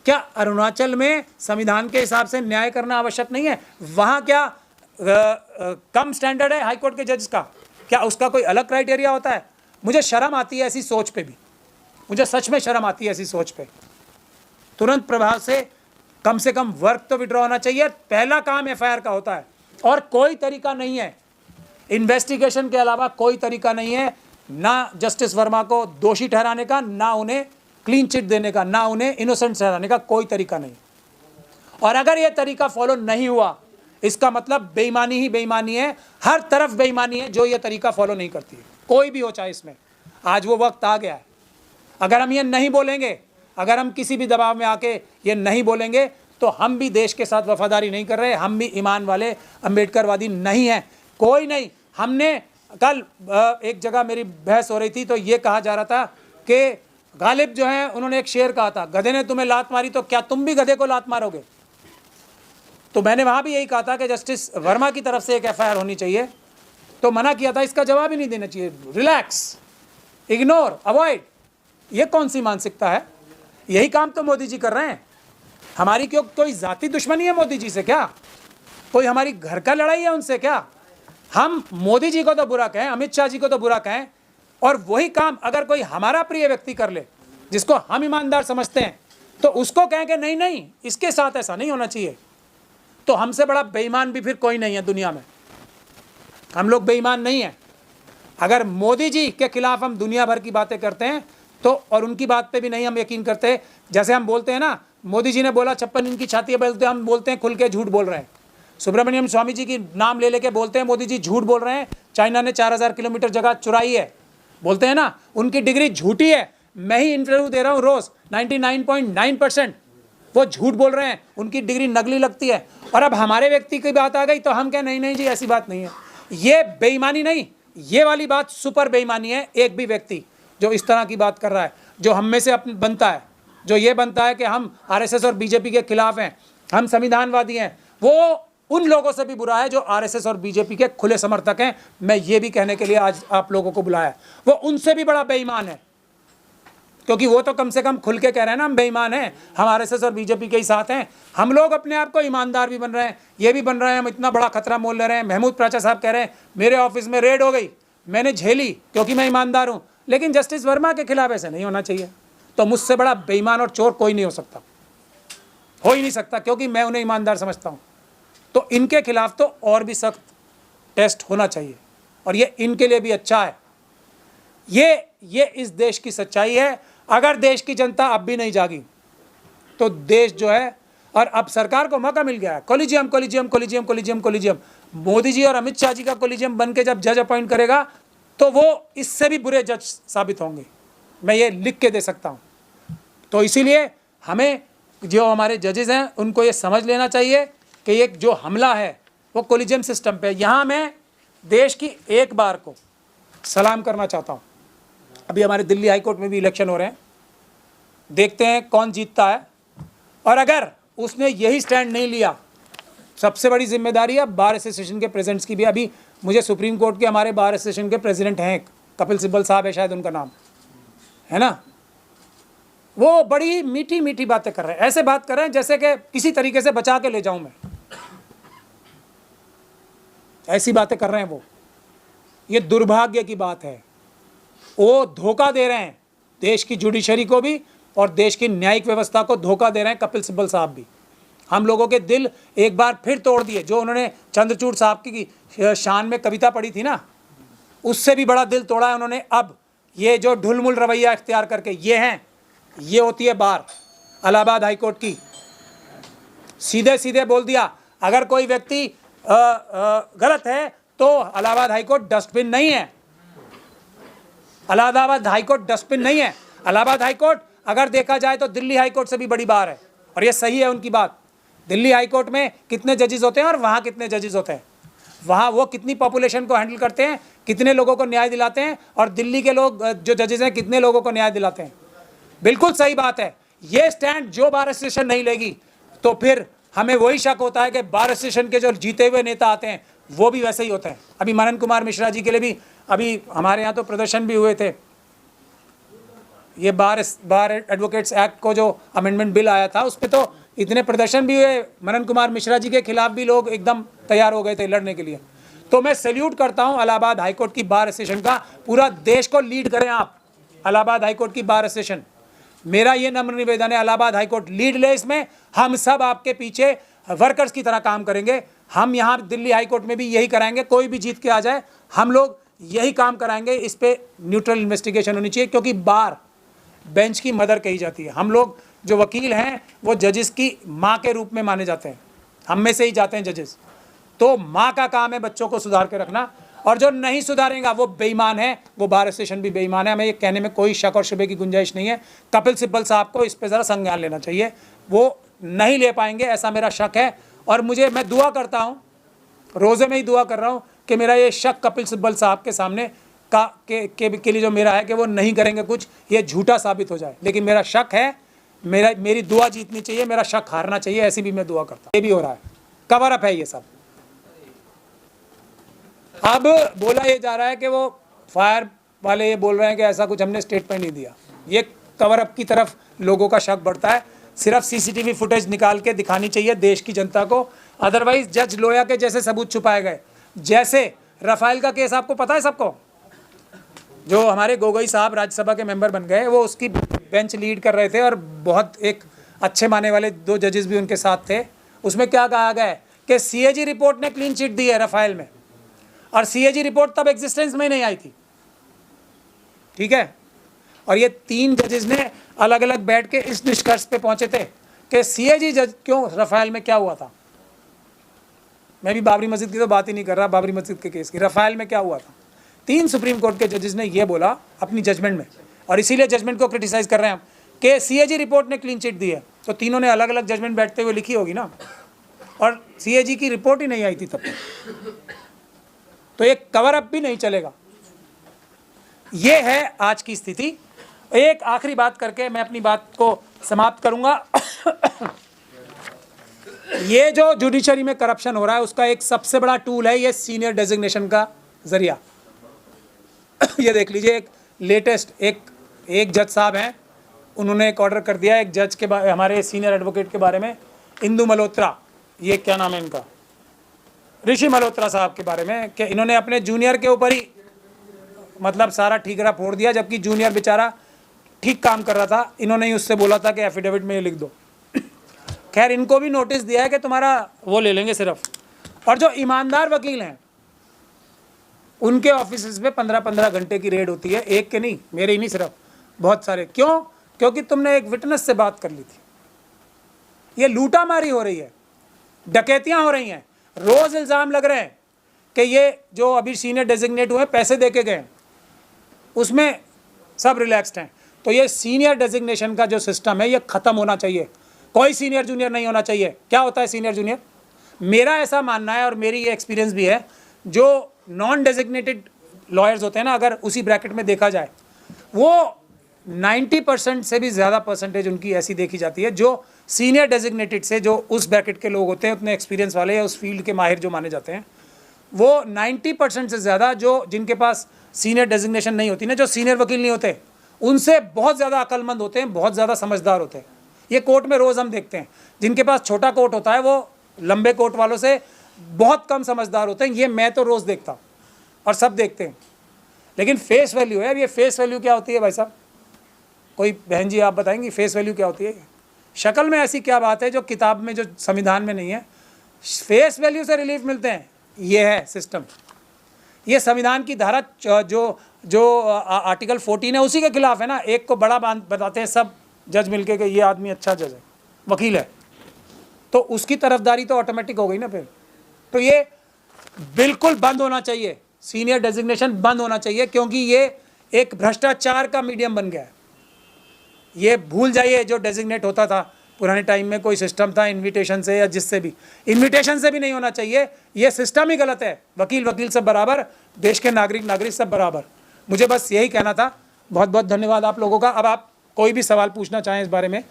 क्या अरुणाचल में संविधान के हिसाब से न्याय करना आवश्यक नहीं है? वहाँ क्या कम स्टैंडर्ड है हाईकोर्ट के जज का? क्या उसका कोई अलग क्राइटेरिया होता है? मुझे शर्म आती है ऐसी सोच पे भी, मुझे सच में शर्म आती है ऐसी सोच पे। तुरंत प्रभाव से कम वर्क तो विड्रॉ होना चाहिए। पहला काम एफआईआर का होता है और कोई तरीका नहीं है, इन्वेस्टिगेशन के अलावा कोई तरीका नहीं है, ना जस्टिस वर्मा को दोषी ठहराने का, ना उन्हें क्लीन चिट देने का, ना उन्हें इनोसेंट ठहराने का, कोई तरीका नहीं। और अगर यह तरीका फॉलो नहीं हुआ, इसका मतलब बेईमानी ही बेईमानी है, हर तरफ बेईमानी है जो यह तरीका फॉलो नहीं करती है, कोई भी हो चाहे इसमें। आज वो वक्त आ गया है। अगर हम ये नहीं बोलेंगे, अगर हम किसी भी दबाव में आके ये नहीं बोलेंगे, तो हम भी देश के साथ वफादारी नहीं कर रहे, हम भी ईमान वाले अम्बेडकरवादी नहीं हैं। कोई नहीं। हमने कल एक जगह मेरी बहस हो रही थी तो ये कहा जा रहा था कि गालिब जो है उन्होंने एक शेर कहा था, गधे ने तुम्हें लात मारी तो क्या तुम भी गधे को लात मारोगे? तो मैंने वहाँ भी यही कहा था कि जस्टिस वर्मा की तरफ से एक एफआईआर होनी चाहिए, तो मना किया था, इसका जवाब ही नहीं देना चाहिए, रिलैक्स, इग्नोर, अवॉइड। ये कौन सी मानसिकता है? यही काम तो मोदी जी कर रहे हैं। हमारी क्यों कोई जाति दुश्मनी है मोदी जी से क्या? कोई हमारी घर का लड़ाई है उनसे क्या? हम मोदी जी को तो बुरा कहें, अमित शाह जी को तो बुरा कहें, और वही काम अगर कोई हमारा प्रिय व्यक्ति कर ले जिसको हम ईमानदार समझते हैं, तो उसको कहें कि नहीं नहीं इसके साथ ऐसा नहीं होना चाहिए। तो हमसे बड़ा बेईमान भी फिर कोई नहीं है दुनिया में। हम लोग बेईमान नहीं हैं। अगर मोदी जी के खिलाफ हम दुनिया भर की बातें करते हैं तो, और उनकी बात पे भी नहीं हम यकीन करते, जैसे हम बोलते हैं ना, मोदी जी ने बोला 56 इंच की छाती है, बोलते हम बोलते हैं खुल के झूठ बोल रहे हैं। सुब्रमण्यम स्वामी जी की नाम ले लेके बोलते हैं मोदी जी झूठ बोल रहे हैं, चाइना ने 4000 किलोमीटर जगह चुराई है, बोलते हैं ना, उनकी डिग्री झूठी है। मैं ही इंटरव्यू दे रहा हूँ रोज, 99.9% वो झूठ बोल रहे हैं, उनकी डिग्री नकली लगती है। और अब हमारे व्यक्ति की बात आ गई तो हम कहें नहीं नहीं जी ऐसी बात नहीं है। ये बेईमानी नहीं, ये वाली बात सुपर बेईमानी है। एक भी व्यक्ति जो इस तरह की बात कर रहा है, जो हम में से बनता है, जो ये बनता है कि हम आरएसएस और बीजेपी के खिलाफ हैं, हम संविधानवादी हैं, वो उन लोगों से भी बुरा है जो आरएसएस और बीजेपी के खुले समर्थक हैं। मैं ये भी कहने के लिए आज आप लोगों को बुलाया है, वो उनसे भी बड़ा बेईमान है, क्योंकि वो तो कम से कम खुल के कह रहे हैं ना हम बेईमान हैं, हम आरएसएस और बीजेपी के ही साथ हैं। हम लोग अपने आप को ईमानदार भी बन रहे हैं, ये भी बन रहे हैं, हम इतना बड़ा खतरा मोल ले रहे हैं। महमूद प्राचा साहब कह रहे हैं मेरे ऑफिस में रेड हो गई, मैंने झेली क्योंकि मैं ईमानदार हूँ, लेकिन जस्टिस वर्मा के खिलाफ ऐसे नहीं होना चाहिए। तो मुझसे बड़ा बेईमान और चोर कोई नहीं हो सकता, हो ही नहीं सकता, क्योंकि मैं उन्हें ईमानदार समझता हूँ। तो इनके खिलाफ तो और भी सख्त टेस्ट होना चाहिए, और ये इनके लिए भी अच्छा है। ये इस देश की सच्चाई है। अगर देश की जनता अब भी नहीं जागी तो देश जो है, और अब सरकार को मौका मिल गया है, collegium collegium collegium collegium collegium, Modi ji और अमित शाह जी का कोलिजियम बन के जब जज अपॉइंट करेगा तो वो इससे भी बुरे जज साबित होंगे, मैं ये लिख के दे सकता हूँ। तो इसीलिए हमें जो हमारे जजेस हैं उनको ये समझ लेना चाहिए कि ये जो हमला है वो कोलिजियम सिस्टम पे। यहाँ मैं देश की एक बार को सलाम करना चाहता हूँ। अभी हमारे दिल्ली हाई कोर्ट में भी इलेक्शन हो रहे हैं, देखते हैं कौन जीतता है। और अगर उसने यही स्टैंड नहीं लिया, सबसे बड़ी जिम्मेदारी है बार एसोसिएशन के प्रेसिडेंट्स की भी। अभी मुझे सुप्रीम कोर्ट के हमारे बार एसोसिएशन के प्रेसिडेंट हैं, कपिल सिब्बल साहब है शायद उनका नाम है ना, वो बड़ी मीठी मीठी बातें कर रहे हैं, ऐसे बात कर रहे हैं जैसे कि किसी तरीके से बचा के ले जाऊं मैं, ऐसी बातें कर रहे हैं वो। ये दुर्भाग्य की बात है। वो धोखा दे रहे हैं देश की जुडिशरी को भी और देश की न्यायिक व्यवस्था को धोखा दे रहे हैं कपिल सिब्बल साहब भी। हम लोगों के दिल एक बार फिर तोड़ दिए। जो उन्होंने चंद्रचूड़ साहब की शान में कविता पढ़ी थी ना, उससे भी बड़ा दिल तोड़ा है उन्होंने। अब ये जो ढुलमुल रवैया इख्तियार करके ये होती है बार इलाहाबाद हाईकोर्ट की। सीधे सीधे बोल दिया, अगर कोई व्यक्ति गलत है तो इलाहाबाद हाईकोर्ट डस्टबिन नहीं है। इलाहाबाद हाईकोर्ट डस्टबिन नहीं है। इलाहाबाद हाईकोर्ट अगर देखा जाए तो दिल्ली हाईकोर्ट से भी बड़ी बार है, और ये सही है उनकी बात। दिल्ली हाईकोर्ट में कितने जजेस होते हैं और वहाँ कितने जजेस होते हैं, वहाँ वो कितनी पॉपुलेशन को हैंडल करते हैं, कितने लोगों को न्याय दिलाते हैं, और दिल्ली के लोग जो जजेस हैं कितने लोगों को न्याय दिलाते हैं। बिल्कुल सही बात है। ये स्टैंड जो बार एसोसिएशन नहीं लेगी तो फिर हमें वही शक होता है कि बार एसोसिएशन के जो जीते हुए नेता आते हैं वो भी वैसे ही होते हैं। अभी मनन कुमार मिश्रा जी के लिए भी अभी हमारे यहाँ तो प्रदर्शन भी हुए थे, ये बार एडवोकेट्स एक्ट को जो अमेंडमेंट बिल आया था उस पर तो इतने प्रदर्शन भी हुए, मनन कुमार मिश्रा जी के खिलाफ भी लोग एकदम तैयार हो गए थे लड़ने के लिए। तो मैं सैल्यूट करता हूँ इलाहाबाद हाईकोर्ट की बार एसोसिएशन का, पूरा देश को लीड करें आप, इलाहाबाद हाईकोर्ट की बार एसोसिएशन। मेरा ये नम्र निवेदन है, इलाहाबाद हाईकोर्ट लीड ले इसमें, हम सब आपके पीछे वर्कर्स की तरह काम करेंगे। हम यहाँ दिल्ली हाईकोर्ट में भी यही कराएंगे, कोई भी जीत के आ जाए हम लोग यही काम कराएंगे। इस पर न्यूट्रल इन्वेस्टिगेशन होनी चाहिए, क्योंकि बार बेंच की मदर कही जाती है। हम लोग जो वकील हैं वो जजेस की माँ के रूप में माने जाते हैं, हम में से ही जाते हैं जजेस। तो माँ का काम है बच्चों को सुधार के रखना, और जो नहीं सुधारेगा वो बेईमान है, वो बार एसोसिएशन भी बेईमान है। हमें ये कहने में कोई शक और शुबे की गुंजाइश नहीं है। कपिल सिब्बल साहब को इस पर ज़रा संज्ञान लेना चाहिए, वो नहीं ले पाएंगे ऐसा मेरा शक है। और मैं दुआ करता हूँ, रोज़े में ही दुआ कर रहा हूँ कि मेरा ये शक कपिल सिब्बल साहब के सामने के लिए जो मेरा है कि वो नहीं करेंगे कुछ, ये झूठा साबित हो जाए। लेकिन मेरा शक है, मेरी दुआ जीतनी चाहिए, मेरा शक हारना चाहिए, ऐसी भी मैं दुआ करता हूँ। ये भी हो रहा है, कवर अप है ये सब। अब बोला ये जा रहा है कि वो फायर वाले ये बोल रहे हैं कि ऐसा कुछ हमने स्टेटमेंट नहीं दिया। ये कवर अप की तरफ लोगों का शक बढ़ता है। सिर्फ सीसीटीवी फुटेज निकाल के दिखानी चाहिए देश की जनता को, अदरवाइज जज लोया के जैसे सबूत छुपाए गए। जैसे राफेल का केस आपको पता है सबको, जो हमारे गोगोई साहब राज्यसभा के मेंबर बन गए, वो उसकी बेंच लीड कर रहे थे और बहुत एक अच्छे माने वाले 2 जजेस भी उनके साथ थे। उसमें क्या कहा गया है कि सीएजी रिपोर्ट ने क्लीन चिट दी है राफेल में, और सीएजी रिपोर्ट तब एग्जिस्टेंस में नहीं आई थी, ठीक है। और ये 3 जजेस ने अलग अलग बैठ के इस निष्कर्ष पे पहुंचे थे कि सीएजी जज क्यों, राफेल में क्या हुआ था। मैं भी बाबरी मस्जिद की तो बात ही नहीं कर रहा, बाबरी मस्जिद के केस की, राफेल में क्या हुआ था। 3 सुप्रीम कोर्ट के जजेस ने ये बोला अपनी जजमेंट में, और इसीलिए जजमेंट को क्रिटिसाइज कर रहे हैं हम कि सीएजी रिपोर्ट ने क्लीन चिट दी है। तो तीनों ने अलग अलग जजमेंट बैठते हुए लिखी होगी ना, और सीएजी की रिपोर्ट ही नहीं आई थी तब, तो एक कवर अप भी नहीं चलेगा। ये है आज की स्थिति। एक आखिरी बात करके मैं अपनी बात को समाप्त करूंगा। ये जो जुडिशरी में करप्शन हो रहा है उसका एक सबसे बड़ा टूल है ये सीनियर डेजिग्नेशन का जरिया। ये देख लीजिए, एक लेटेस्ट एक जज साहब हैं, उन्होंने एक ऑर्डर कर दिया एक जज के हमारे सीनियर एडवोकेट के बारे में, इंदु मल्होत्रा, ये क्या नाम है इनका, ऋषि मल्होत्रा साहब के बारे में, कि इन्होंने अपने जूनियर के ऊपर ही मतलब सारा ठीकरा फोड़ दिया, जबकि जूनियर बेचारा ठीक काम कर रहा था। इन्होंने ही उससे बोला था कि एफिडेविट में ये लिख दो। खैर, इनको भी नोटिस दिया है कि तुम्हारा वो ले लेंगे सिर्फ। और जो ईमानदार वकील हैं उनके ऑफिस में 15-15 घंटे की रेड होती है, एक के नहीं, मेरे ही नहीं, सिर्फ बहुत सारे। क्यों? क्योंकि तुमने एक विटनेस से बात कर ली थी। ये लूटामारी हो रही है, डकैतियां हो रही हैं, रोज इल्ज़ाम लग रहे हैं कि ये जो अभी सीनियर डेजिग्नेट हुए पैसे दे के गए, उसमें सब रिलैक्स्ड हैं। तो ये सीनियर डेजिग्नेशन का जो सिस्टम है ये ख़त्म होना चाहिए। कोई सीनियर जूनियर नहीं होना चाहिए। क्या होता है सीनियर जूनियर? मेरा ऐसा मानना है और मेरी ये एक्सपीरियंस भी है, जो नॉन डेजिग्नेटेड लॉयर्स होते हैं ना, अगर उसी ब्रैकेट में देखा जाए, वो 90% से भी ज़्यादा परसेंटेज उनकी ऐसी देखी जाती है जो सीनियर डेजिग्नेटेड से, जो उस ब्रैकेट के लोग होते हैं, उतने एक्सपीरियंस वाले या उस फील्ड के माहिर जो माने जाते हैं, वो 90% से ज़्यादा जो जिनके पास सीनियर डेजिग्नेशन नहीं होती ना, जो सीनियर वकील नहीं होते, उनसे बहुत ज़्यादा अक्लमंद होते हैं, बहुत ज़्यादा समझदार होते हैं। ये कोर्ट में रोज़ हम देखते हैं, जिनके पास छोटा कोर्ट होता है वो लंबे कोर्ट वालों से बहुत कम समझदार होते हैं। ये मैं तो रोज़ देखता हूँ और सब देखते हैं। लेकिन फेस वैल्यू है, अब ये फेस वैल्यू क्या होती है भाई साहब? कोई बहन जी आप बताएंगी फेस वैल्यू क्या होती है? शक्ल में ऐसी क्या बात है जो किताब में, जो संविधान में नहीं है? फेस वैल्यू से रिलीफ मिलते हैं, ये है सिस्टम। ये संविधान की धारा जो आर्टिकल 14 है उसी के खिलाफ है ना। एक को बड़ा बताते हैं सब जज मिलके कि ये आदमी अच्छा जज है, वकील है, तो उसकी तरफदारी तो ऑटोमेटिक हो गई ना फिर। तो ये बिल्कुल बंद होना चाहिए, सीनियर डेजिग्नेशन बंद होना चाहिए, क्योंकि ये एक भ्रष्टाचार का मीडियम बन गया है। ये भूल जाइए जो डेजिग्नेट होता था पुराने टाइम में, कोई सिस्टम था इनविटेशन से या जिससे भी, इनविटेशन से भी नहीं होना चाहिए। ये सिस्टम ही गलत है। वकील सब बराबर, देश के नागरिक सब बराबर। मुझे बस यही कहना था। बहुत बहुत धन्यवाद आप लोगों का। अब आप कोई भी सवाल पूछना चाहें इस बारे में।